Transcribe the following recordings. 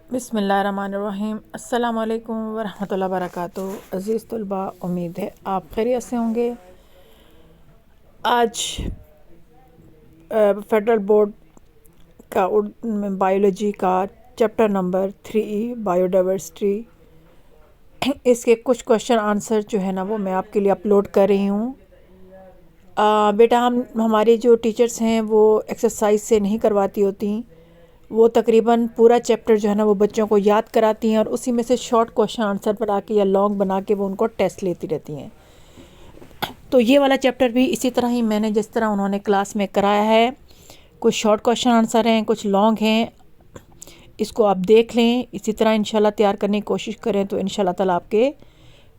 बिस्मिल्लाहिर्रहमानिर्रहीम। अस्सलाम वालेकुम वरहमतुल्लाहि वबरकातुहू। अज़ीज़ तलबा, उम्मीद है आप खैरियत से होंगे। आज फेडरल बोर्ड का बायोलॉजी का चैप्टर नंबर 3 बायोडाइवर्सिटी, इसके कुछ क्वेश्चन आंसर जो है ना वो मैं आपके लिए अपलोड कर रही हूँ। बेटा हमारे जो टीचर्स हैं वो एक्सरसाइज से नहीं करवाती होती, वो तकरीबन पूरा चैप्टर जो है ना वो बच्चों को याद कराती हैं और उसी में से शॉर्ट क्वेश्चन आंसर बना के या लॉन्ग बना के वो उनको टेस्ट लेती रहती हैं। तो ये वाला चैप्टर भी इसी तरह ही मैंने जिस तरह उन्होंने क्लास में कराया है, कुछ शॉर्ट क्वेश्चन आंसर हैं, कुछ लॉन्ग हैं। इसको आप देख लें, इसी तरह इंशाल्लाह तैयार करने की कोशिश करें तो इंशाल्लाह ताला आपके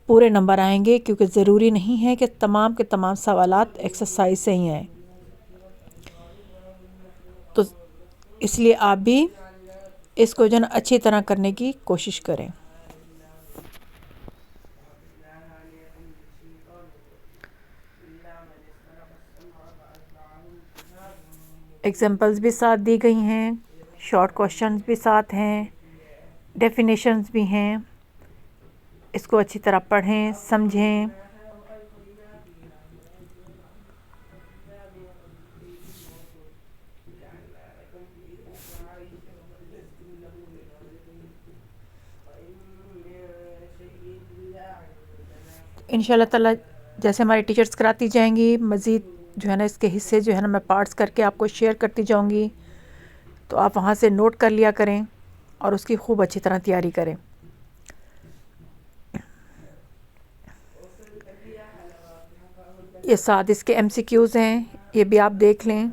पूरे नंबर आएंगे, क्योंकि ज़रूरी नहीं है कि तमाम के तमाम सवालात एक्सरसाइज से ही आएँ। तो इसलिए आप भी इसको जो है अच्छी तरह करने की कोशिश करें। एग्जाम्पल्स भी साथ दी गई हैं, शॉर्ट क्वेश्चंस भी साथ हैं, डेफिनेशंस भी हैं। इसको अच्छी तरह पढ़ें, समझें। इंशाल्लाह ताला जैसे हमारी टीचर्स कराती जाएंगी, मज़ीद जो है ना इसके हिस्से जो है ना मैं पार्ट्स करके आपको शेयर करती जाऊंगी, तो आप वहाँ से नोट कर लिया करें और उसकी खूब अच्छी तरह तैयारी करें। ये साथ इसके MCQs हैं, ये भी आप देख लें।